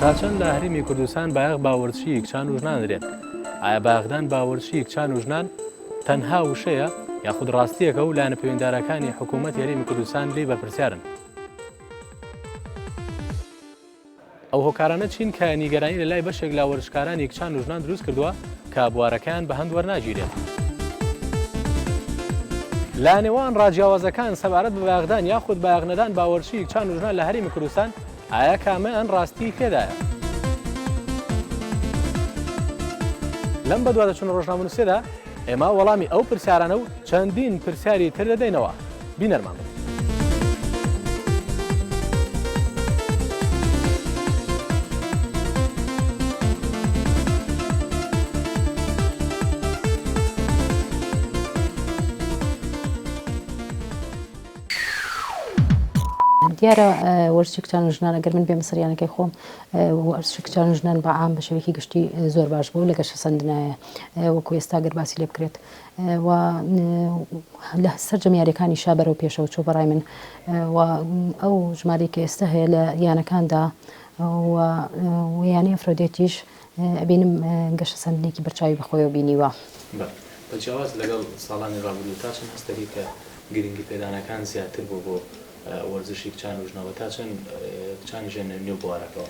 تا چەند لە هەرێمی کوردستان بایەخ باوەڕچی کچان و ژنانرێن؟ ئایا بایەخدان باوەڕچی کچان و ژنان تەنها وشەیە یاخود ڕاستیەکە و لایەنە پەیوەنددارەکانی حکوومەت هەرێمی کوردستان لێ بەرپرسیارن؟ ئەو هۆکارانە چین کە نیگەرانی لە لای بەشێک لە وەرزشکارانی کچان و ژنان دروست کردووە کە بوارەکان بە هەند وەرناگیرێت. لا نێوان ڕاجیاوازەکان سەبارەت بە بایەخدان یاخود بایەخنەدان باوەڕچی کچان و ژنان لە هەرێمی کوردستان ئایا کامەیان ڕاستی تێدایە؟ لەم بە دوادەچوون ڕۆژنامەنووسێدا ئێمە وەڵامی ئەو پرسیارانە و چەندین پرسیاری تر دەدەینەوە. بینەرمان بن. دیارە وەرزشی کچان و ژنان ئەگەر من بێمە سەریانەکەی خۆم وەرزشی کچان و ژنان بەعام بە شێوەیەکی گشتی زۆر باش بوو لە گەشە سەندنایە وەکو ئێستا گەر باسی لێ بکرێت و لە سەر جەمیارەکانی شا بەرەو پێشەوە چۆ بەڕای من و ئەو ژمارەی کە ئێستا هەیە لە یانەکاندا و یانەی ئەفرۆدێتیش ئەبینم گەشە سەندنێکی بەرچاوی بەخۆیەوە بینیوە. بەجیاواز لەگەڵ ساڵانی ڕابردوو تا چەند هەستەری کە گرنگی پێدانەکان زیاتر بوو بۆ وەرزشی کچان و ژنەوە تا چەند کچانی ژێنە نێو بوارەکەەوە؟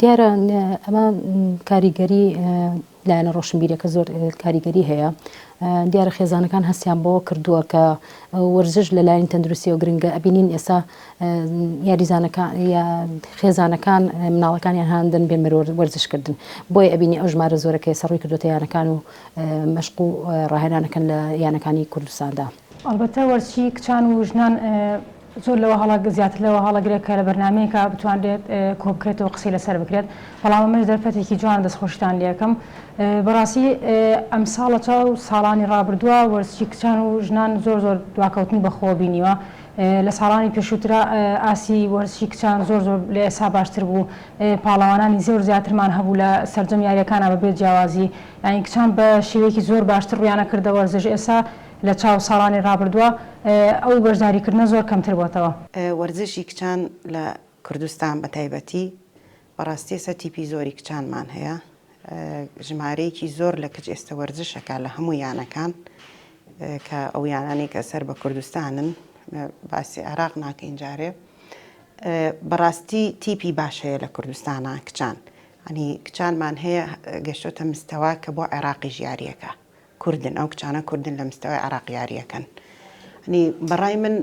دیارە ئەمە کاریگەری لایەنە ڕۆشنبیریەکە زۆر کاریگەری هەیە. دیارە خێزانەکان هەستیان بۆ کردووە کە وەرزش لە لایەنی تەندروستی و گرنگە ئەبینین ئێستا یاریزانەکان یا خێزانەکان مناڵەکانیان هاندن بێن وەرزشکردن بۆیە ئەبینی ئەو ژمارە زۆرەکە ئێستا ڕووی کردوتە یانەکان و مەشق و ڕاهێنانەکەن لە یانەکانی کوردستاندا. ئەلبەتە وەرزشی کچان و ژنان زۆر لەوە هەڵە زیاتر لەوە هەڵەگرێت کە لە بەرنامەیەکە بتوانرێت کۆبکرێتەوە قسەی لەسەر بکرێت بەڵام ئەمەش دەرفەتێکی جوان دەستخۆشتان لێکم. بەڕاستی ئەم ساڵە چاو ساڵانی ڕابردووە وەرزشی کچان و ژنان زۆر دواکەوتنی بەخۆ بینیوە. لە ساڵانی پێشووترا ئاسی وەرزشی کچان زۆر لە ئێسا باشتر بوو. پاڵەوانانی زۆر زیاترمان هەبوو لە سەرجەم یاریەکانە بەبێت جیاوازی یانی کچان بە شێوەیەکی زۆر باشتر ڕویانە کردە وەرزش. ئێستا لە چاو ساڵانی ڕابردووە ئەو بەشداریکردنە زۆر کەمتر بۆتەوە. وەرزشی کچان لە کوردستان بە تایبەتی بەڕاستی ئێستا تیپی زۆری کچانمان هەیە. ژمارەیەکی زۆر لە کچ ئێستا وەرزشەکە لە هەموو یانەکان کە ئەو یانانی کە سەر بە کوردستانن باسی عێراق ناکەین جارێ بەڕاستی تیپی باش هەیە لە کوردستانە کچان. ئەنی کچانمان هەیە گەشتۆتە مستەوا کە بۆ عێراقی ژیاریەکە کوردن ئەو کچانە کوردن لە مستەوای عێراقیاریەکەن. ئەنی بەڕای من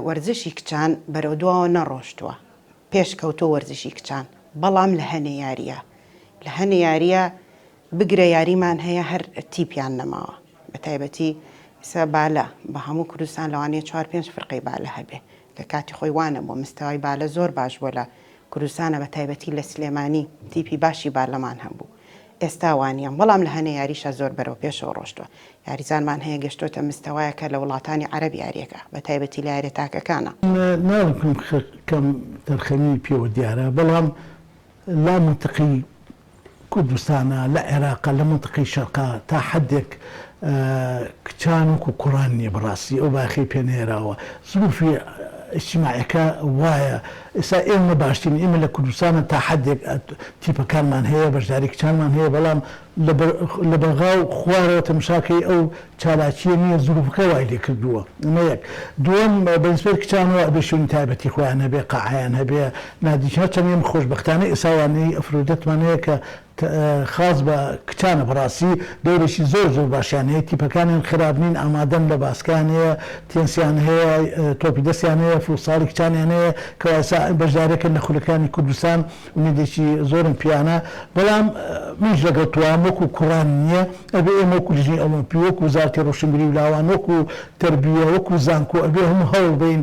وەرزشی کچان بەرەو دواوە نەڕۆشتووە پێش کەوتۆ وەرزشی کچان بەڵام لە هەنێ یاریە لە هەنێ یاریە بگرە یاریمان هەیە هەر تیپیان نەماوە بە تایبەتی ئێستا بالە بە هەموو کوردستان لەوانەیە 4-5 فرقەی بالە هەبێ کە کاتی خۆی وانە بۆ مستەوای بالە زۆر باش بۆ لە کوردستانە بە تایبەتی لە سلێمانی تیپی باشی بالەمان هەبوو. ئێستا وانیان بەڵام لە هەنێ یاریشە زۆر بەرەو پێشەوە ڕۆشتووە. یاریزانمان هەیە گەشتۆتە مستەوایەکە لە وڵاتانی عەرەبی یاریەکە بە تایبەتی لە یاریە تاکەکانە. ناوەکم کەم تەرخەمی پێوە دیارە بەڵام لا منتقی کوردستانە لە عێراقە لە منتقی شەرقا تا حدێک کچان وکو کوڕان نییە بەڕاستی ئەو باخی پێنێراوە زروفی اجتماعەکە وایە. ئێستا ئێمە باشترین ئێمە لە کوردستانە تا حدێک تیپەکانمان هەیە بەشداری کچانمان هەیە بەڵام لە بەغاو خوارەوە تەماشاکەی ئەو چالاکیە نییە زروفەکە وای لێ کردووە. ئەمە یەک. دووەم بەنسبەت کچانەوە ئەبێ شوێنی تایبەتی خۆیان هەبێ قاعەیان هەبێ نادیچە چەند ئێمە خۆشبەختانە ئێساوانەی ئەفرۆدەتمان هەیە کە خاص بە کچانە بەڕاستی دەورێکی زۆر باشیان هەیە تیپەکانیان خراپ نین ئامادەن لە باسکان هەیە تێنسیان هەیە تۆپی دەستیان هەیە فوساڵی کچانیان هەیە کە بەشدارێکن لە خولەکانی کوردستان و نێدێکی زۆرم پیانە بەڵام منش لەگەڵ توام وەکو کوڕان نییە ئەبێ ئێمە وەکو لژنی ئۆلۆمپی وەکو وزارەتی ڕۆشنبیری و لاوان وەکو تەربیە وەکو زانکۆ ئەبێ هەموو هەوڵ بین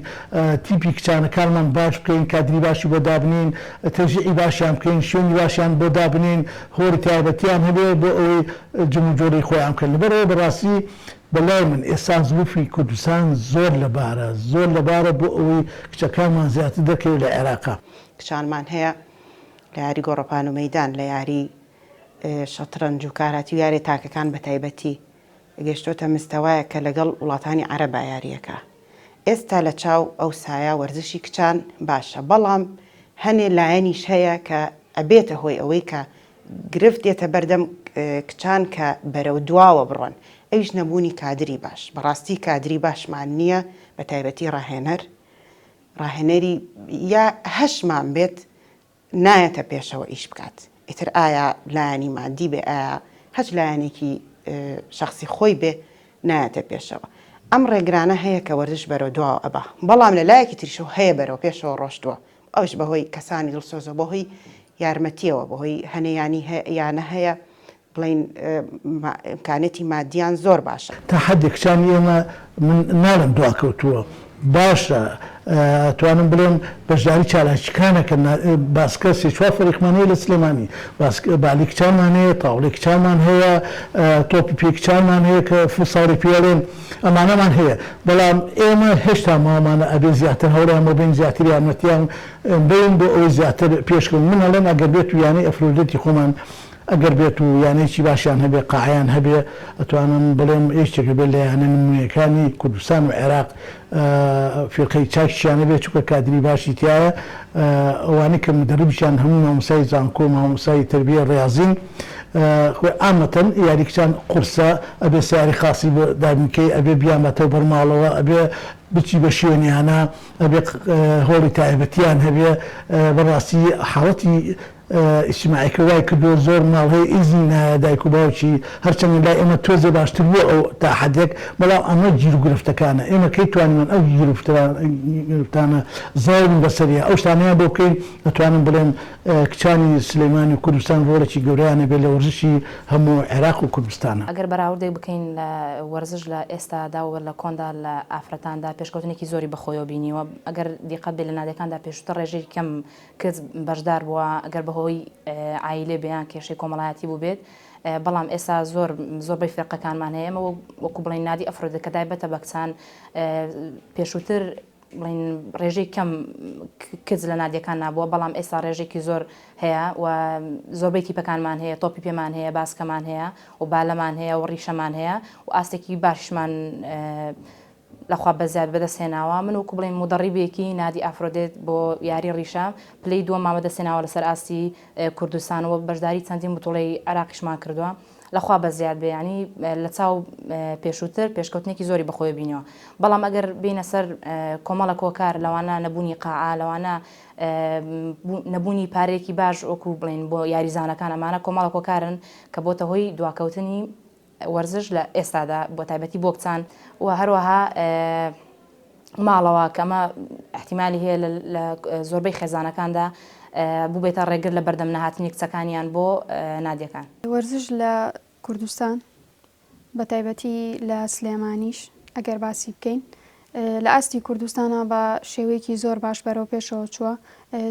تیپی کچانەکانمان باش بکەین کادری باشی بۆ دابنین تەشجیعی باشیان بکەین شوێنی باشیان بۆ دابنین هۆری تایبەتیان هەبێ بۆ ئەوەی جموجۆرەی خۆیان بکەن. لەبەرەوە بەڕاستی بەلای من ئێستا زروفی کوردستان زۆر لەبارە بۆ ئەوەی کچەکانمان زیاتر دەکەوێت لە عێراقا. کچانمان هەیە لە یاری گۆڕەپان و مەیدان لە یاری شەترەنج و کاراتی و یاری تاکەکان بە تایبەتی گەشتۆتە مستەوایە کە لەگەڵ وڵاتانی عەرەبا یاریەکە. ئێستا لە چاو ئەو سایە وەرزشی کچان باشە بەڵام هەنێ لایەنیش هەیە کە ئەبێتە هۆی ئەوەی کە گرفت دێتە بەردەم کچان کە بەرەو دواوە بڕۆن ئەویش نەبوونی کادری باش بەڕاستی کادری باشمان نییە بە تایبەتی ڕاهێنەری یا هەشمان بێت نایەتە پێشەوە ئیش بکات ئیتر ئایا لایەنی مادی بێ ئایا هەچ لایەنێکی شخصی خۆی بێ نایەتە پێشەوە ئەم ڕێگرانە هەیە کە وەرزش بەرەو دواوە ئەبا بەڵام لە لایەکی تریشەوە هەیە بەرەو پێشەوە ڕۆشتووە ئەوش بەهۆی کەسانی دڵسۆزە بەهۆی یارمەتیەوە بەهۆی هەنەیانی یانە هەیە بڵین ئیمکانێتی مادیان زۆر باشە تا حدێک کچانی ئێمە من ناڵم دواکەوتووە باشە توانم بڵێم بەشداری چالاکیەکانەکە باسکە سێ چوار فەریقمانەیە لە سلێمانی بالی کچانمان هەیە تاوڵی کچانمان هەیە تۆپی پێ کچانمان هەیە کە ساڵی پێڵێن ئەمانەمان هەیە بەڵام ئێمە هێشتا ماوانە ئەبێ زیاتر هەوریان بۆ بین زیاتر یارمەتیان بین بۆ ئەوەی زیاتر پێشکەون من ئەڵێم ئەگەر بێت و یانەی ئەفرۆدەتی خۆمان ئەگەر بێت و یانەیەکی باشیان هەبێ قاعیان هەبێ ئەتوانم بڵێم هیچێکە بێت لە یانە نمونونیەکانی کوردستان و عێراق فێرقەی چاکیشیان هەبێ چووکە کادری باشی تایە ئەوانەی کە مدەربیشیان هەموو مامۆسای زانکۆ مامۆسای تربیە ڕاضین ئامەتەن یاری کچان قورسە ئەبێ سیاری خاصی بۆ دابنکەی ئەبێ بیامەتەوە بەرماڵەوە ئەبێ بچی بە شوێنیانە ئەبێ هۆڵی تایبەتیان هەبێ بەڕاستی حاڵەتی ئیجتیماعیەکە وای کردووە زۆر ماڵ هەیە ئیزنی نایە دایک و باوکی هەرچەند لای ئێمە تۆزێ باشتر بووە ئەو تا حدێک بەڵام ئەمە گیر و گرفتەکانە ئێمە کەی توانین ئەو گرفتانە زاوین بەسەریە ئەو شتانەیە بۆ بکەین دەتوانم بڵێم کچانی سلەیمانی و کوردستان ڕۆڵێکی گەورەیانە بێت لە وەرزشی هەموو عێراق و کوردستانە ئەگەر بەراوردێک بکەین لە وەرزش لە ئێستادا و لە کۆندا لە ئافرەتاندا پێشکەوتنێکی زۆری بەخۆیەوە بینیوە ئەگەر دیقەت بێ لە نادەکاندا پێشتر ڕێژەی کەم کرد بەشدار بووە ئەگەر بەهۆی عیلێ بەیان کێشەی کۆمەڵایەتی بوو بێت بەڵام ئێستا زۆربەی فێرقەکانمان هەیە ئەمە وەکو بڵین نادی ئەفرۆدە کە تایبەتە بە کچان پێشووتر بڵین ڕێژەی کەم کچ لە نادیەکان نابووە بەڵام ئێستا ڕێژێکی زۆر هەیە و زۆربەی تیپەکانمان هەیە تۆپی پێمان هەیە باسکەمان هەیە و بالەمان هەیە و ڕیشەمان هەیە و ئاستێکی باشمان لەخوا بەزیاد بەدەستهێناوە من وەکو بڵێن مدەڕیبێکی نادی ئافرۆدێت بۆ یاری ڕیشە پلەی دووەم مامەدەستێناوە لەسەر ئاستی کوردستانەوە بەشداری چەندین بتوڵەی عێراقیشمان کردووە لەخوا بەزیاد بێ ینی لە چاو پێشووتر پێشکەوتنێکی زۆری بەخۆی بینەوە بەڵام ئەگەر بینە سەر کۆمەڵە کۆکار لەوانە نەبوونی قاعا لەوانە نەبوونی پارێکی باش وەکو بڵێن بۆ یاریزانەکان ئەمانە کۆمەڵە کۆکارن کە بۆتە هۆی دواکەوتنی وەرزش لە ئێستادا بۆ تایبەتی بۆ کچان و هەروەها ماڵەوە کەمە احتیمالی هەیە لە زۆربەی خێزانەکاندا بوو بێتە ڕێگر لە بەردەم نەهاتنی کچەکانیان بۆ نادیەکان وەرزش لە کوردستان بە تایبەتی لە سلێمانیش ئەگەر باسی بکەین لە ئاستی کوردستانە بە شێوەیەکی زۆر باش بەرەو پێشەوە چووە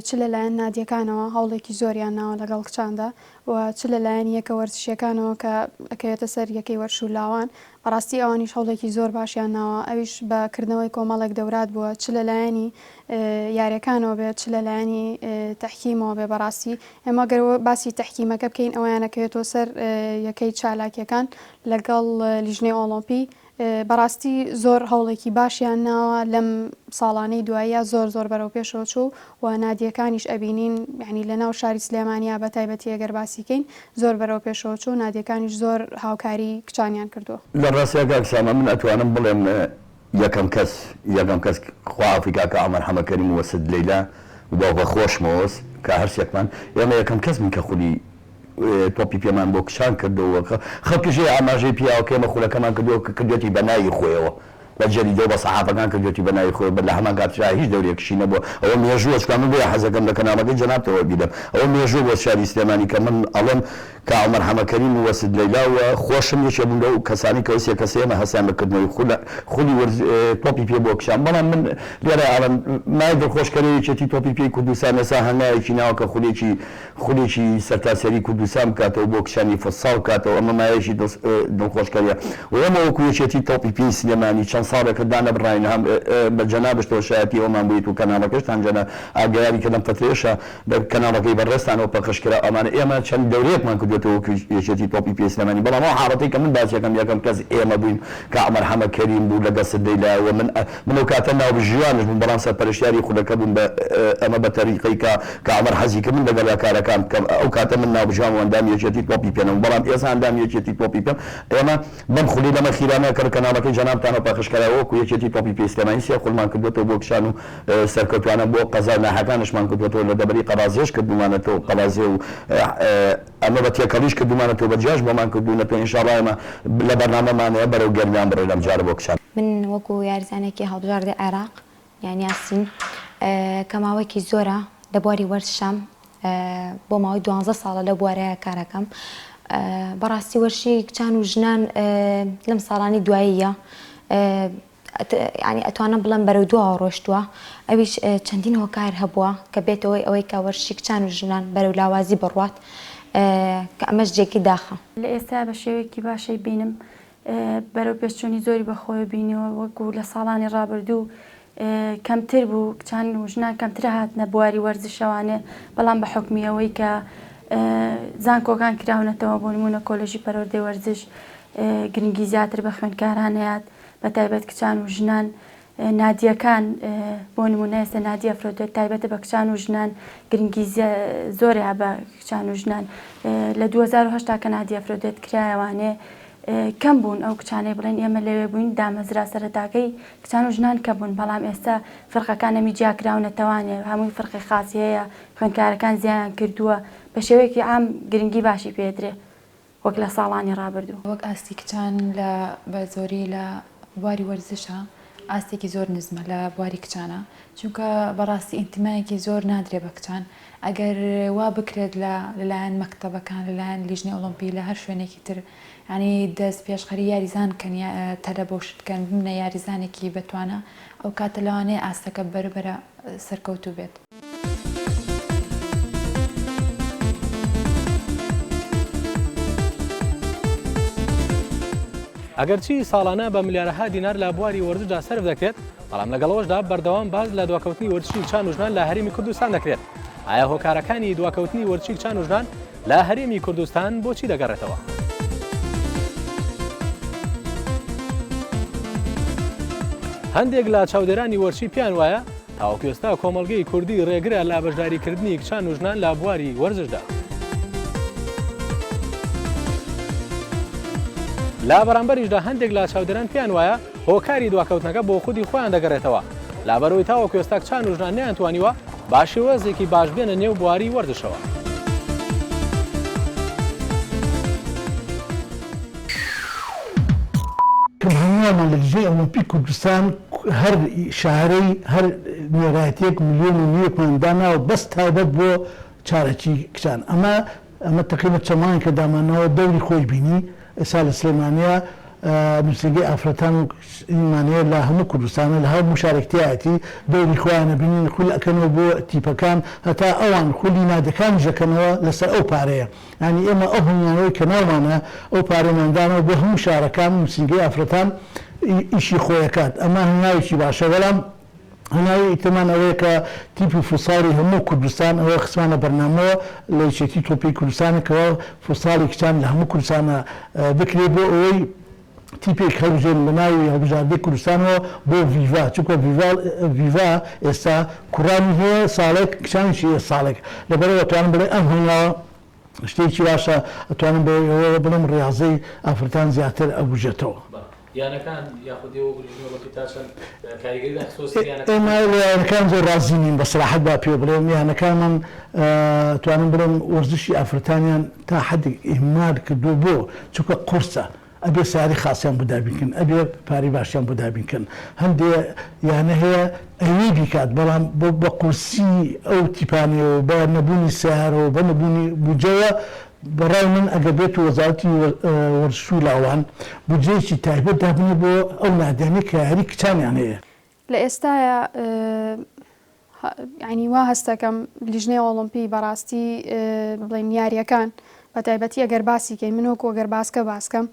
چ لەلایەن نادیەکانەوە هەوڵێکی زۆریان ناوە لەگەڵ کچاندا و چ لەلایەن یەکە وەرزشیەکانەوە کە ئەکەوێتە سەر یەکەی وەرشولاوان بەڕاستی ئەوانیش هەوڵێکی زۆر باشیان ناوە ئەویش بەکردنەوەی کۆمەڵێک دەورات بووە چ لەلایەنی یاریەکانەوە بێت چ لەلایەنی تەحکیمەوە بێ بەڕاستی ئێمە گەرەوە باسی تەحکیمەکە بکەین ئەویانەکەوێتەوە سەر یەکەی چالاکیەکان لەگەڵ لیژنەی ئۆڵۆمپی بەڕاستی زۆر هەوڵێکی باشیان ناوە لەم ساڵانەی دواییە زۆر بەرەو پێشەوە چوو و نادیەکانیش ئەبینین یعنی لە ناو شاری سلێمانیا بە تایبەتی ئەگەر باسیکەین زۆر بەرەو پێشەوە چوو نادیەکانیش زۆر هاوکاری کچانیان کردووە لە ڕاستیەکە سامە من ئەتوانم بڵێم یەکەم کەس خوافریکا کە عومەر حەمەکەریم وەسد لەیلا بۆ خۆشمەوەس کە هەرسێکمان ئێمە یەکەم کەس من کە خولی تۆپی پێمان بۆ کشان کردەوە خەڵکیژێ ئاماژەی پیاوەکە ئێمە خولەکەمان کردەوە کە کردێتی بەناوی خۆیەوە بە جەریدە بە سەحافەکان کردێتی بەناوی خۆی بە لە هەمان کاترا هیچ دەورێکشی نەبووە ئەوە مێژووە چکان بۆ حەزەکەم لە کەناڵەکەی جەنابتەوە بیدەم ئەوە مێژوو بۆ شاری سلێمانی کە من ئەڵێم کە عومەر حەمەکەریم وەسد لەیلاوە خۆشم یەکێ بوو لەو کەسانی کە وەسێ کەسێ ئێمە هەستیان بەکردنەوەی خولی تۆپی پێ بۆ کشان بەڵام من لێرە ئاڵم مای دڵخۆشکەرەیەکێتی تۆپی پێی کوردستان ئێستا هەنگایەکی ناوە کە خولێکی سەرتاسەری کوردستان بکاتەوە بۆ کشانی فساڵ بکاتەوە ئەمە مایەکی دڵخۆشکەریە و ئێمە وەکو یەکێتی تۆپی پێی سلێمانی چەند ساڵێکە دانە بڕین هەم بە جەنابش تۆشایەتی ئەومان بوویت و کەناڵەکەشتان جەنە ئاگایاری کە لەم فترێشە کەناڵەکەی بەڕێستانەوە پەخشکرا ئەمانە ئێمە چەند دەورێکمان کردوێتەوە یەکێتی تۆپی پێسلەمانی بەڵام ئەو حاڵەتی کە من باسیەکەم یەکەم کەس ئێمە بووین کە عومەر حەمەد کەریم بوو لەگەڵ سدەیلاوە من ئەو کاتە ناوبژیوانش بووم بەڵام سەرپەرشتیاری خودەکە بووم ئەمە بە تەریقەی کە عومەر حەزی کرد من لەگەڵ کارەکان ئەو کاتە من ناوبژیوان و ئەندام یەکێتی تۆپی پێنەوە بەڵام ئێستا ئەندام یەکێتی تۆپی پێم ئێمە بەم خولی لەمە خیرانە کە کەناڵەکەی جەنابتانە پەخشکراوەکو یەکێتی تۆپی پێسلەمانی سێ خولمان کردوێتەوە بۆ کشان و سەرکەوتوانە بۆ قەزای ناحەکانشمان کردوێتەوە لە دەبەری قەڵازێش کردومانەتەوە قەڵازێ و ئەمە بە تێکەڵیش کردومانەتەوە بە جیاش بۆمان کردوونەتەوە ئینشاڵڵا ئێمە لە بەرنامەمانەیە بەرەو گەرمیان بڕێ لەم جارە بۆ کشان من وەکو یاریزانێکی هەڵبژاردەی عێراق یعنی یاسین کە ماوەیەکی زۆرە لە بواری وەرزشەم بۆ ماوەی 12 ساڵە لە بوارەیە کارەکەم بەڕاستی وەرشی کچان و ژنان لەم ساڵانی دواییە ینی ئەتوانم بڵم بەرەو دووە ڕۆشتووە ئەویش چەندین هۆکار هەبووە کە بێتەوەی ئەوەی کە وەرشی کچان و ژنان بەرەو لاوازی بڕوات کە ئەمەش جێکی داخە لە ئێستا بە شێوەیەکی باشەی بینم بەرەو پێشچوونی زۆری بەخۆی بینیەوە وەکو لە ساڵانی ڕابردوو کەمتر بوو کچان و ژنان کەمتر هاتنە بواری وەرزشەوانێ بەڵام بە حکمیەوەی کە زانکۆکان کراونەتەوە بۆ نمونە کۆلێژی پەروەردەی وەرزش گرنگی زیاتر بە خوێندکاران هەیەات بە تایبەت کچان و ژنان نادیەکان بۆ نمونە ئێستا نادیە فرۆدێت تایبەتە بە کچان و ژنان گرنگی زۆریا بە کچان و ژنان لە 2010 کە نادیە فرۆدێت کرایەوانێ کەم بوون ئەو کچانەی بڵێن ئێمە لەوێ بووین دامەزرا سەرەتاکەی کچان و ژنان کە بوون بەڵام ئێستا فەرقەکانەمی جیاکراونەتەوانێ هەمووی فەرقی خاصی هەیە خوێندکارەکان زیان کردووە بە شێوەیەکی عام گرنگی باشی پێدرێ وەک لە ساڵانی ڕابردوو وەک ئاستی کچان لە بە زۆری لە بواری وەرزشە ئاستێکی زۆر نزمە لە بواری کچانە چونکە بەڕاستی ئینتیمایەکی زۆر نادرێ بە کچان ئەگەر وا بکرێت لەلایەن مەکتەبەکان لەلایەن لیژنەی ئۆلۆمپی لە هەر شوێنێکی تر ینی دەست پێشخەری یاریزان کەن تەلە بۆشتکەن بمنە یاریزانێکی بتوانە ئەو کاتە لەوانەیە ئاستەکە بەرەبەرە سەرکەوتوو بێت. ئەگەرچی ساڵانە بە ملیارەها دینار لە بواری وەرزشدا سەرف دەکرێت بەڵام لەگەڵەوەشدا بەردەوام باز لە دواکەوتنی وەرزشی کچان و ژنان لە هەرێمی کوردستان دەکرێت. ئایا هۆکارەکانی دواکەوتنی وەرزشی کچان و ژنان لە هەرێمی کوردستان بۆچی دەگەڕێتەوە؟ هەندێک لە چاودێرانی وەرزشی پیان وایە تاوەکو ئێستا کۆمەڵگەی کوردی ڕێگرە لە بەشداریکردنی کچان و ژنان لە بواری وەرزشدا. لا بەرامبەریشدا هەندێک لە چاودێران پیان وایە هۆکاری دواکەوتنەکە بۆ خودی خۆیان دەگەڕێتەوە لابەرەوەی تاوەکو ئێستا کچان و ژنان نەیانتوانیوە با شێوەزێکی باش بێنە نێو بواری وەرزشەوە. هەموومان لە لیژنەی ئۆلۆمپیک کوردستان هەر شارەی هەر نێرایەتێک ملیۆن و نیوەکمان داناوە بەس تایبەت بۆ چارەکی کچان ئەمە تقریبەت چەمانی کە دامانەوە دەوری خۆی بینی ئێستا لە سلێمانیا نووسینگەی ئافرەتان و ئیمانەیە لە هەموو کوردستانە لە هەر مشارەکتیایەتی دەوری خۆیانە بینین خول ئەکەنەوە بۆ تیپەکان هەتا ئەوان خولی نادەکان ژەکەنەوە لەسەر ئەو پارەیە ینی ئێمە ئەو هەنیانەوەی کە ناومانە ئەو پارەماندانەوە بۆ هەموو شارەکان نووسینگەی ئافرەتان ئیشی خۆیەکات ئەمە هەنگاوێکی باشە بەڵام هەناوی ئیتمان ئەوەیە کە تیپی فوساڵی هەموو کوردستان ئەوە خسمانە بەرنامەوە لە یەکێتی تۆپی کوردستانەکەەوە فوساڵی کچان لە هەموو کوردستانە بکرێت بۆ ئەوەی تیپێک هەڵبژێن لە ناوی هەڵبژاردەی کوردستانەوە بۆ ڤیڤا چونکە ڤیڤا ئێستا کوڕانی هەیە ساڵێک کچانیشی هەیە ساڵێک لەبەرەوە ئەتوانم بڵێ ئەم هەنگاوە شتێکی باشە ئەتوانم بەوە بڵێم ڕاضەی ئافرەتان زیاتر ئەبوژێتەوە. یانەکان یاخودی و ئێمە یانەکان زۆر ڕازی نین بە سەراحەت با پێ بڵێم یانەکانمان توانم بڵێم وەرزشی ئافرەتانیان تا حەدێک ئیهمال کردو بۆ چونکە قورسە ئەبێ ساری خاصیان بۆ دابینکن ئەبێ پاری باشیان بۆ دابینکن هەندێ یانە هەیە ئەوێ بیکات بەڵام بە قورسی ئەو تیپانەوە بە نەبوونی سیارەوە بە نەبوونی بودجەوە بەڕای من ئەگە بێت و وەزارەتی وەرزش و لاوان بودجەیەکی تایبەت دابنێ بۆ ئەو نادیانەی کە هەری کچانیان هەیە. لە ئێستاە ینی وا هەستەکەم لیژنەی ئۆلۆمپی بەڕاستی بڵێن یاریەکان بە تایبەتی ئەگەر باسی کەی من وەکو ئەگەر باسکەم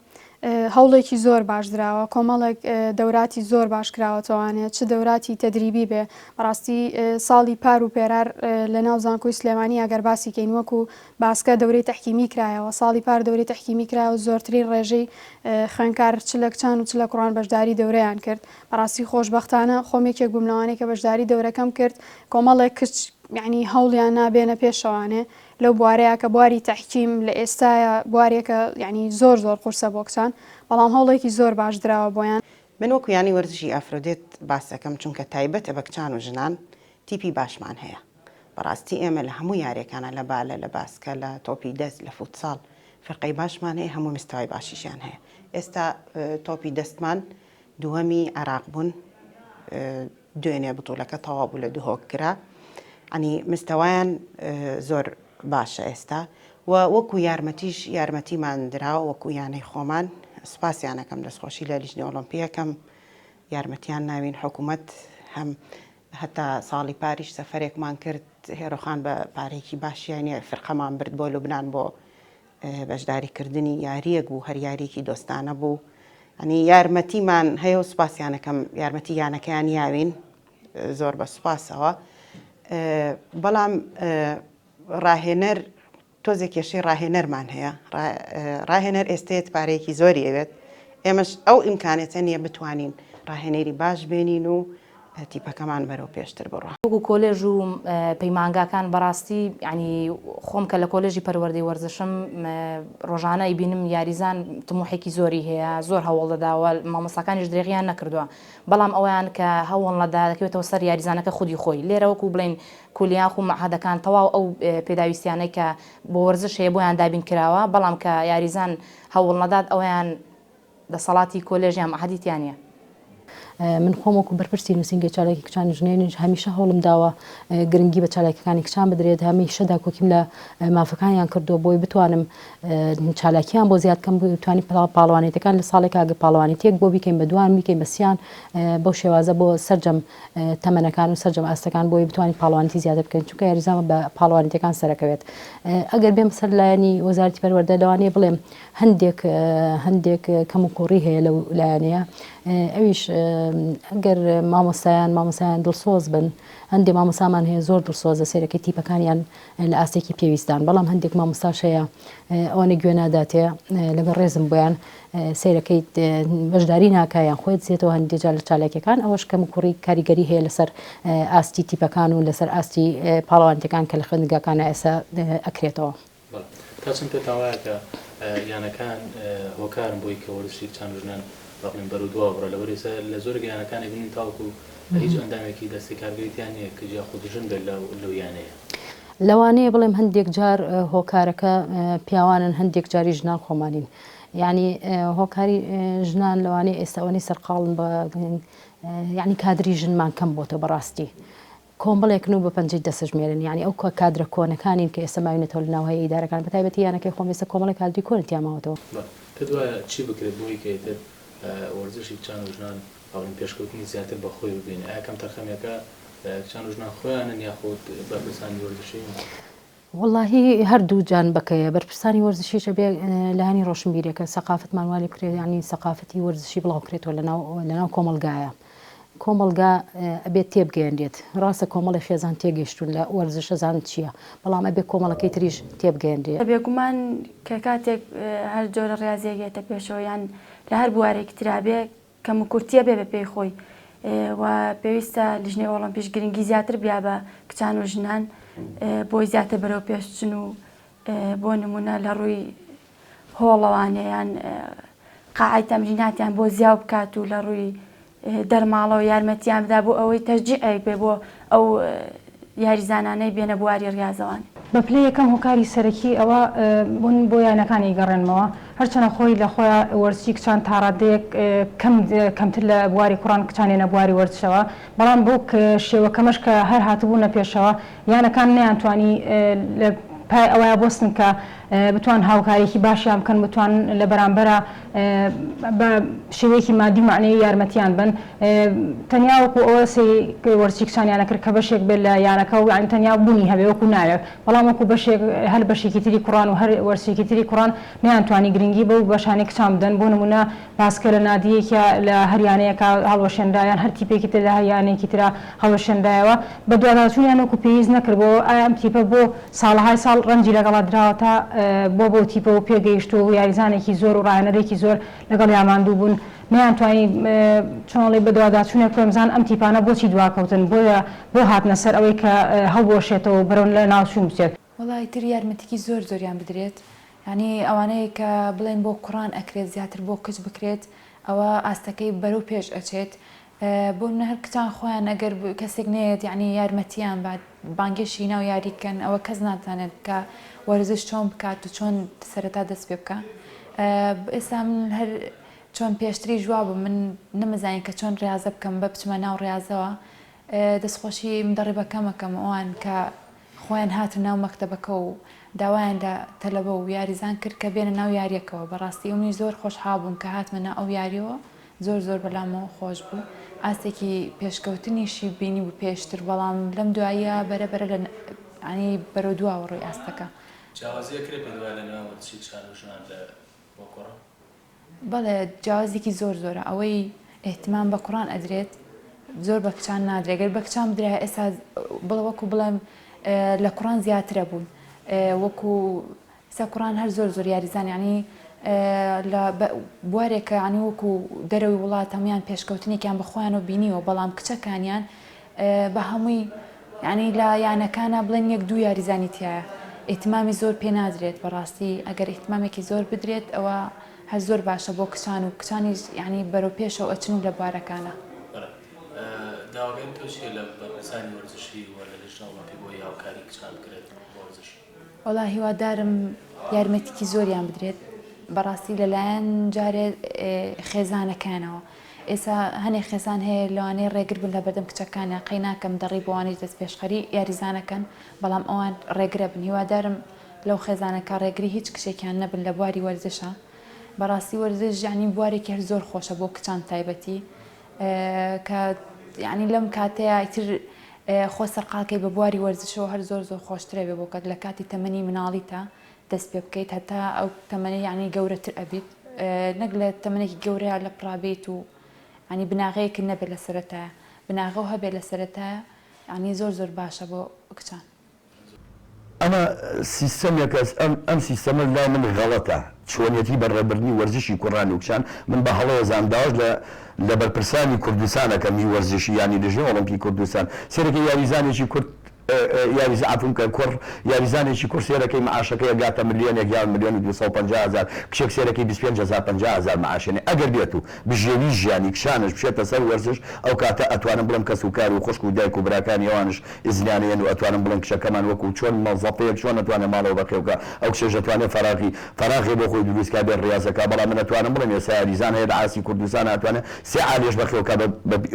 هەوڵێکی زۆر باش درراوە کۆمەڵێک دەوراتی زۆر باش کراوەتەوانێت چ دەوراتی تەدریبی بێ بەڕاستی ساڵی پار و پێرار لە ناو زانکۆی سلێمانی ئەگەر باسی کەین وەکو باسکە دەورەی تەحکیمی کرایەوە ساڵی پار دەورەی تەحکیمی کرایەوە زۆرترین ڕێژەی خوێنکار چ لە کچان و چ لە کوڕان بەشداری دەورەیان کرد بەڕاستی خۆشبەختانە خۆمێکێک بووم لەوانەیە کە بەشداری دەورەکەم کرد کۆمەڵێک کچ یعنی هەوڵیان نابێنە پێشەوانێ لەو بوارەیە کە بواری تەحکیم لە ئێستاە بوارێکە یعنی زۆر قورسە بۆ کچان بەڵام هەوڵێکی زۆر باش درراوە بۆیان من وەکو ینی وەرزشی ئەفرۆدێت باسەکەم چونکە تایبەتە بە کچان و ژنان تیپی باشمان هەیە بەڕاستی ئێمە لە هەموو یاریەکانە لە بالە لە باسکە لە تۆپی دەست لە فوتساڵ فرقەی باشمان هەیە هەموو مستەوای باشیشیان هەیە ئێستا تۆپی دەستمان دووەمی عێراق بوون دوێنێ بتوڵەکە تەواو بوو لە دوو هۆکرا ئەنی مستەوایان زۆر باشە ئێستا و وەکو یارمەتیمان دراوە وەکو یانەی خۆمان سپاسیانەکەم دەستخۆشی لە لیژنی ئۆلۆمپیەکەم یارمەتیان ناوین حکوومەت هەم هەتا ساڵی پاریش سەفەرێکمان کرد هێرۆخان بە پارێکی باشیانە فرقەمان برد بۆ لوبنان بۆ بەشداریکردنی یاریەک بوو هەر یاریەکی دۆستانە بوو ئەنی یارمەتیمان هەیە و سپاسیانەکەم یارمەتی یانەکەیان یاوین زۆر بە سوپاسەوە بەڵام ڕاهێنەر تۆزێک کێشەی ڕاهێنەرمان هەیە ڕاهێنەر ئێستێت پارەیەکی زۆری ئەوێت ئێمەش ئەو ئیمکانێتە نییە بتوانین ڕاهێنەری باش بێنین و تیپەکەمان بەرەو پێشتر بڕوە وەکو کۆلێژ و پەیمانگاکان بەڕاستی ینی خۆم کە لە کۆلێژی پەروەردەی وەرزشم ڕۆژانە ئیبینم یاریزان تموحێکی زۆری هەیە زۆر هەوڵ دەداوە مامۆستاکانیش درێغیان نەکردووە بەڵام ئەویان کە هەوڵ نەدا دەکەوێتەوە سەر یاریزانەکە خودی خۆی لێرە وەکو بڵین کولیان و مەعهەدەکان تەواو ئەو پێداویستیانەی کە بۆ وەرزش هەیە بۆیان دابین کراوە بەڵام کە یاریزان هەوڵ نەدات ئەویان دەسەڵاتی کۆلێژیان مەعهەدیتیانە من خۆم وەکو بەرپرسی نووسینگەی چالاکی کچانی ژنێنیش هەمیشە هەوڵم داوە گرنگی بە چالاکیەکانی کچان بدرێت هەمیشەدا کۆکیم لە مافەکانیان کردووە بۆی بتوانم چالاکیان بۆ زیادکەم بتوانین پاڵوانێتەکان لە ساڵێک ئاگە پاڵوانێتێک بۆ بیکەین بە دوان بیکەین بەسییان بەو شێوازە بۆ سەررجەم تەمەنەکان و سەررجەم ئاستەکان بۆی بتوانین پاڵوانیتی زیاتر بکەین چونکە یاریزانمە بە پاڵوانێتەکان سەرەکەوێت ئەگەر بێم سەر لایەنی وەزارەتی پەروەردە لەوانەیە بڵێم هەندێک کەم و کوڕی هەیە لەو لایەنەیە ئەویش ئەگەر مامۆسایان دڵسۆز بن هەندێک مامۆسامان هەیە زۆر دڵسۆزە سێرەکەی تیپەکانیان لە ئاستێکی پێویستان بەڵام هەندێک مامۆستاش هەیە ئەوانە گوێ ناداتێ لەگەڵ ڕێزم بۆیان سیرەکەی بەشداری ناکایان خۆی دزێتەوە هەندێک جار لە چالاکیەکان ئەوەش کەم و کوڕی کاریگەری هەیە لەسەر ئاستی تیپەکان و لەسەر ئاستی پاڵەوانیتەکان کە لە خوێندنگاکانە ئێستا ئەکرێتەوە تا چەند پێت وایە کە یانەکان هۆکارن بۆی کە وەرزشی کچان و ژنان بەڵێن بەرودوا بڕە لەوەریسە لە زۆر گەیانەکانی بینین تاوکو هیچ ئەندامێکی دەستی کارگەریتیان نییە کە جیا خودژن بێت لەو یانەیە لەوانەیە بڵێم هەندێک جار هۆکارەکە پیاوانن هەندێک جاری ژنان خۆمانین یعنی هۆکاری ژنان لەوانەیە ئێستاوەنی سەرقاڵن بە یعنی کادری ژنمان کەم بۆتە بەڕاستی کۆمەڵێکن و بە پەنجەی دەسەژمێرن یعنی ئەو کادرە کۆنەکانین کە ئێستا ماوینێتەوە لە ناوهەیە ئیدارەکان بە تایبەتی یانەکەی خۆم ئێستا کۆمەڵی کادری کۆنت یاماوەتەوە پێت وایە چی بکرێت بۆی کەیتر وەرزشی کچان و ژنان ئەوڵین پێشکەوتنی زیاتر بە خۆی ببین ئایا کەم تەرخەمەکە کچان و ژنان خۆیانن یاخود بەرپرسانی وەرزشی واللهی هەردوو جان بکەیە بەرپرسانی وەرزشیشە بێ لایەنی ڕۆشنبیرێکە سەقافەتمان وای بکرێت ینی سەقافەتی وەرزشی بڵاوکرێتەوە لەناو کۆمەلگایە کۆمەلگا ئەبێت تێبگەیەندێت ڕاستە کۆمەڵی خێزان تێگەیشتون لە وەرزشە زان چییە بەڵام ئەبێ کۆمەڵەکەی تریش تێبگەیەندێت بێگومان کە کاتێک هەر جۆرە ڕاضیەکێتە پێشەوە یان لە هەر بوارێکی ترابێ کەم و کورتیە بێ بە پێی خۆی و پێویستە لیژنەی ئۆڵۆمپیش گرنگی زیاتر بیا بە کچان و ژنان بۆی زیاتر بەرەو پێشچن و بۆ نمونە لە ڕووی هۆڵەوانەیان قاعەی تەمریناتیان بۆ زیاو بکات و لە ڕووی دەرماڵەوە یارمەتیان بدا بۆ ئەوەی تەشجیع بێ بۆ ئەو یاریزانانەی بێنە بواری ڕاضەوان بە پلەی یەکەم هۆکاری سەرەکی ئەوە بوون بۆ یانەکانی گەڕێنمەوە هەرچەنە خۆی لە خۆیان وەرزشی کچان تا ڕادەیەک کەمتر لە بواری کوڕان کچانێنە بواری وەرزشەوە بەڵام بۆ شێوەکەمەش کە هەر هاتبوونە پێشەوە یانەکان نەیانتوانی لە پای ئەوەیە بۆستن کە بتوان هاوکاریکی باشیان بکەن بتوان لە بەرامبەرە بە شێوەیەکی مادی معنەیە یارمەتیان بن تەنیا وەکو ئەوە وەرزشی کچانیانە کرد کە بەشێک بێت لە یانەکە و یان تەنیا بوونی هەبێ وەکو ناوێت بەڵام وەکو بەشێک هەر بەشێکی تری کوڕان و هەر وەرزشێکی تری کوڕان نەیانتوانی گرنگی بە و بەشانی کچان بدەن بۆ نمونە پاسکە لە نادیەکە لە هەریانەیەکە هەڵوەشێندایان هەر تیپێکی تر لە هەریانەیەکی ترا هەڵوەشێندایەوە بە دواداچوونیان وەکو پێویست نەکرد بۆ ئایا ئەم تیپە بۆ ساڵهای ساڵ ڕەنجی لەگەڵا درراوە تا بۆ تیپە و پێگەیشتو و یاریزانێکی زۆر و ڕاهێنەرێکی زۆر لەگەڵ یاماندوو بوون نەیانتوانی چۆنڵی بە دوواداچوونێک بمزان ئەم تیپانە بۆچی دواکەوتن بۆ هاتنە سەر ئەوەی کە هەڵبۆشێتەوە بەرەون لە ناوچوون بچێت وڵی تر یارمەتێکی زۆریان بدرێت ینی ئەوانەیە کە بڵێن بۆ کوڕان ئەکرێت زیاتر بۆ کچ بکرێت ئەوە ئاستەکەی بەرەو پێش ئەچێت بۆ هەر کچان خۆیان ئەگەر کەسێک نێت یعنی یارمەتیان بانگێشی ناو یاریکەن ئەوە کەس ناتوانێت کە وەرزش چۆن بکات و چۆن سەرەتا دەست پێ بکە ئێستا من هەر چۆن پێشتری جووا بوو من نەمەزانین کە چۆن ڕاضە بکەم بە بچمە ناو ڕاضەوە دەستخۆشی مدەڕێبەکەمەکەم ئەوان کە خۆیان هاتن ناو مەکتەبەکە و داوایاندا تەلەبە و یاریزان کرد کە بێنە ناو یاریەکەەوە بەڕاستی ئەومی زۆر خۆشحاڵ بووم کە هاتمەنە ئەو یاریەوە زۆر بەلامەوە خۆش بوو ئاستێکی پێشکەوتنیشی بینی بوو پێشتر بەڵام لەم دوایە بەرەبەرە لە ینی بەرەو دواوە ڕۆی ئاستەکە بەڵێ جیاوازێکی زۆرە ئەوەی ئێحتیمام بە کوڕان ئەدرێت زۆر بە کچان نادرێگەر بە کچان بدرای ئێستا بڵە وەکو بڵێم لە کوڕان زیاترە بوون وەکو ئێستا کوڕان هەر زۆر یاریزان ینی لە بوارێکە عنی وەکو دەرەوەی وڵات هەمویان پێشکەوتنێکیان بەخۆیان و بینیوە بەڵام کچەکانیان بە هەمووی ینی لە یانەکانە بڵێن یەک دوو یاریزانی تایە ئێحتیمامی زۆر پێ نادرێت بەڕاستی ئەگەر ئێحتیمامێکی زۆر بدرێت ئەوە هەر زۆر باشە بۆ کچان و کچانی ینی بەرەو پێشەوە ئەچن لە بوارەکانە داواگەین تۆشیە لە بەرپرسانی وەرزشی وە لە لەژنە ئۆلیمپیک بۆ هاوکاری کچان بکرێت وەرزش وەڵا هیوادارم یارمەتێکی زۆریان بدرێت بەڕاستی لەلایەن جارێ خێزانەکانەوە ئێستا هەنێک خێزان هەیە لەوانەیە ڕێگر بن لە بەردەم کچەکانە قەی ناکەم دەڕی بۆوانەی دەست پێشخەری یاریزانەکەن بەڵام ئەوان ڕێگرە بن هیوادارم لەو خێزانەکە ڕێگری هیچ کشێکیان نەبن لە بواری وەرزشە بەڕاستی وەرزش ینی بوارێکی هەر زۆر خۆشە بۆ کچان تایبەتی کە ینی لەم کاتەیە ئیتر خۆ سەرقاڵکەی بە بواری وەرزشەوە هەر زۆر خۆشترە بێ بۆکات لە کاتی تەمەنی مناڵیتە دەست پێ بکەیت هەتا ئەو تەمەنی ینی گەورەتر ئەبیت نەک لە تەمەنێکی گەورەیە لە پرابێت و ینی بناغەیەکی نەبێت لە سەرەتایە بناغە و هەبێت لە سەرەتایە ینی زۆر باشە بۆ کچان ئەمە سیستەمێکە ئەم سیستەمە لای من غەڵەتە چۆنیەتی بەڕێبردنی وەرزشی کوڕانی و کچان من بە هەڵەیە زانداش لە بەرپرسانی کوردستانەکە می وەرزشی ینی لەژێ ئۆڵمپی کوردستان سێرەکە یاریزانێکی کورد یاریز عفونکە کوڕ یاریزانێکی کوڕ سێرەکەی معاشەکەی گاتە ملیۆنێک یان ملیۆن و 250,000 کچێک سێرەکەی 25,000 معاشێنێ ئەگەر بێت و بژێوی ژیانی کشانش بشێتە سەر وەرزش ئەو کاتە ئەتوانم بڵم کەس و کار و خوشک و دایک و براکانی ئەوانش ئیزنیانیان و ئەتوانم بڵم کچەکەمان وەکو چۆن مەوظەفەیەک چۆن ئەتوانێت ماڵەوە بەخێوکە ئەو کچێش ئەتوانێت فەراغی بۆ خۆی دروستکە بێت ڕاضەکە بەڵام من ئەتوانم بڵم ئێستا یاریزان هەیە لە ئاسی کوردستان ئەتوانێت سێ عالیش بەخێوکە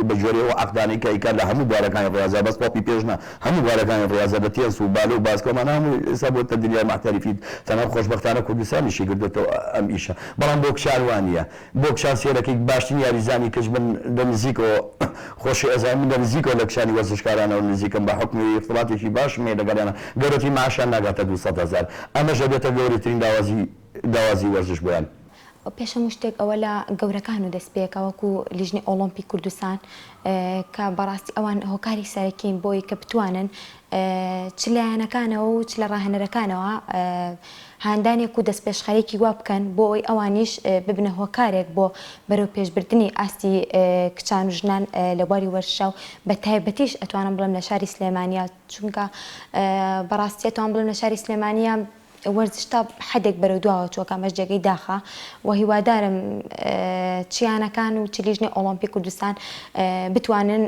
بە جۆرەوە عەقدانەی کە ئیکات لە هەموو بوارەکانی ڕاضە بەس پۆپی پێشنا هەموو بوارەکانی ڕاضە بە تێنس و بالە و باسکۆمان هەموو ئێستا بۆتە دنیای محتەریفیت تەنها خۆشبەختانە کوردستانیشی کردوێتەوە ئەم ئیشە بەڵام بۆ کچان وانە بۆ کچان سێرەکەی باشترین یاریزانی کەس بن لە نزیکەوە خۆشی ئەزای من لە نزیکەوە لە کچانی وەرزشکارانەوە نزیکم بە حکمی اختلاطێکی باش مێ لەگەڵیانە گەورەتی معاشیان ناگاتە 200,000 ئەمەش دەبێتە گەورەترین داوازی وەرزش بۆیان پێشەم شتێک ئەوە لە گەورەکان و دەستپێکە وەکو لیژنی ئۆڵۆمپی کوردستان کە بەڕاستی ئەوان هۆکاری سەرەکین بۆی کە بتوانن چ لایەنەکانەوە و چ لە ڕاهێنەرەکانەوە هاندانێک و دەست پێشخەرێکی وا بکەن بۆ ئەوی ئەوانیش ببنە هۆکارێک بۆ بەرەو پێشبردننی ئاستی کچان و ژنان لە بواری وەرزشە و بە تایبەتیش ئەتوانم بڵم لە شاری سلێمانیا چونکە بەڕاستی ئەتوان بڵم لە شاری سلێمانیا وەرزش تا حدێک بەرەو دواوە چۆکە مەژجێگەی داخە و هیوادارم چیانەکان و چ لیژنی ئۆڵۆمپی کوردستان بتوانن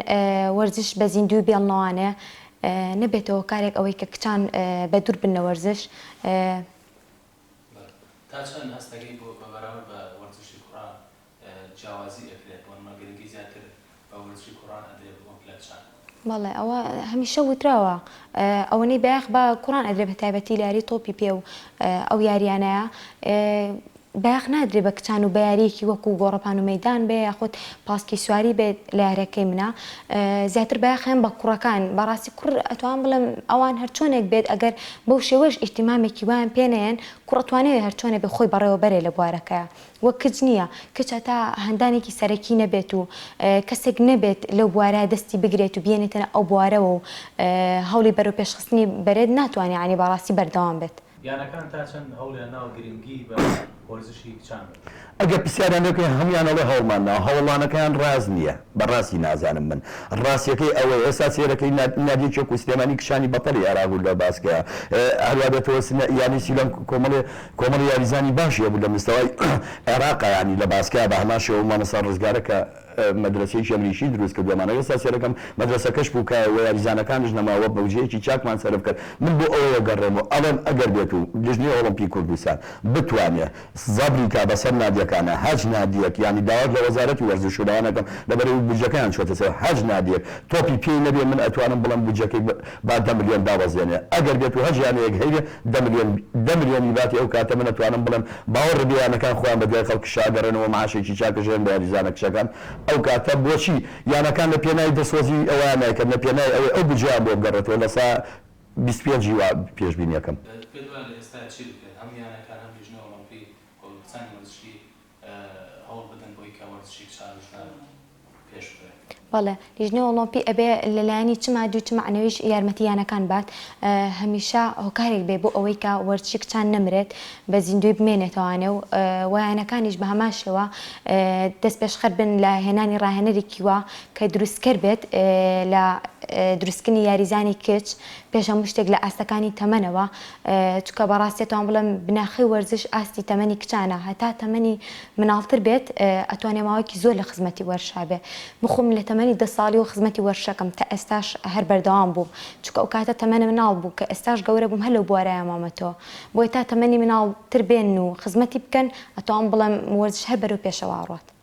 وەرزش بە زیندوی بێڵنەوانێ نەبێتەوە کارێک ئەوەی کە کچان بە دوور بنە وەرزش تا چەند هەستەکەی بۆ بەبەراورد بە وەرزشی کوڕان جیاوازی ئەکرێت وەرمەگرنگی زیاتر بە وەرزشی کوڕان ئەدرێت بۆ لە کچان بەڵێ ئەوە هەمیشە وتراوە ئەوەنەی بەیاخ بە کوڕان ئەدرێ بە تایبەتی لاری تۆپی پێ و ئەو یاریانەیە باخ نادرێ بە کچان و بەیاریەکی وەکو گۆڕەپان و مەدان بێ یاخود پاسکی سواری بێت لە یارەکەی منە زیاتر باخیان بە کوڕەکان بەڕاستی کوڕ ئەتوان بڵم ئەوان هەرچۆنێک بێت ئەگەر بەو شێوەش ئیحتیمامێکی وایان پێنێن کوڕەتوانێت هەرچۆنێ بێ خۆی بەڕێوە بەرێ لە بوارەکەیە وەک کچ نییە کچە تا هەندانێکی سەرەکی نەبێت و کەسێک نەبێت لەو بوارە دەستی بگرێت و بێنێتەنە ئەو بوارەوە و هەوڵی بەرەو پێشخستنی بەرێت ناتوانێت عنی بەڕاستی بەردەوام بێت یانەکان تا چەند هەوڵیان ناو گرنگی بە وەرزشی کچان ئەگە پرسیارانەکەی هەمویانەوەی هەوڵماننا هەوڵانەکەیان ڕاز نییە بەڕاستی نازانم من ڕاستیەکەی ئەوەی ئێستا سێرەکەی نادی چۆک و سلێمانی کشانی بەپەڵی ئاراگول لە باسکەیە هەروادەتەوە ینی سیلەم کۆمەڵی یاریزانی باشیە بوو لە مستەوای عێراقا ینی لە باسکەیە بە هەماشەوە مامەسا ڕزگارەکە مەدرسەی شەمریشی دروست کردومانە ئێستا سێرەکەم مەدرسەکەش بوو کە یاریزانەکانش نەماوە بەوجەیەکی چاکمان سەرف کرد من بۆ ئەوەیە گەڕێمەوە ئەڵێم ئەگەر بێت و لژنی ئۆڵمپی کوردستان بتوانێت زەبری کا بەسەر نادیەکانە هەج نادیەک ینی داوات لە وەزارەتی وەرزش و داوانەکەم لەبەرەوەی بودجەکەیان چۆتە سەر هەج نادیەک تۆپی پێی نەبێ من ئەتوانم بڵم بودجەکەی با 10 ملیۆن دابەزێنێ ئەگەر بێت و هەجیانەیەک هەیە 10 ملیۆنی باتی ئەو کاتە من ئەتوانم بڵم باوەڕ ڕبیانەکان خۆیان بەدوای خەڵک شاگەڕێنەوە معاشێکی چاکەژێن بە یاریزانە کچەکان ئەو کاتە بۆچی یانەکان لە پێناوی دەسۆزی ئەویان نایکەن لە پێناوی ئەوەی ئەو بودجەیان بۆ بگەڕێتەوە لە سا 25 وا پێشبینیەکەم ئێستا چی بکەن هەم یانەکان هەم لیژنە ئۆڵمپی کچانی وەرزشی هەوڵ بدەن بۆی کە وەرزشی کچان پێش بڕێت بەڵێ لیژنە ئۆڵمپی ئەبێ لەلایەنی چ مادی و چ معنەویش یارمەتییانەکان بات هەمیشە هۆکارێک بێ بۆ ئەوەی کە وەرزشی کچان نەمرێت بە زیندوی بمێنێتەوانێ و وایانەکانیش بە هەماشەوە دەست پێشخەر بن لە هێنانی ڕاهێنەرێکی وە کە دروستکرد بێت لە دروستکردنی یاریزانی کچ پێش هەموو شتێک لە ئاستەکانی تەمەنەوە چکە بەڕاستیەوەن بڵم بناخی وەرزش ئاستی تەمەنی کچانە هەتا تەمەنی مناڵتر بێت ئەتوانێ ماوەیەکی زۆر لە خزمەتی وەرشا بێ بخۆم لە تەمەنی 10 ساڵی و خزمەتی وەرشەکەم تا ئێستاش هەر بەردەوام بوو چکە ئەو کاتە تەمەنە مناڵ بوو کە ئێستاش گەورە بووم هەلو بوارەیە مامەتەوە بۆی تا تەمەنی مناڵتر بێن و خزمەتی بکەن ئەتوان بڵم وەرزش هەر بەرەو پێشەوە ڕات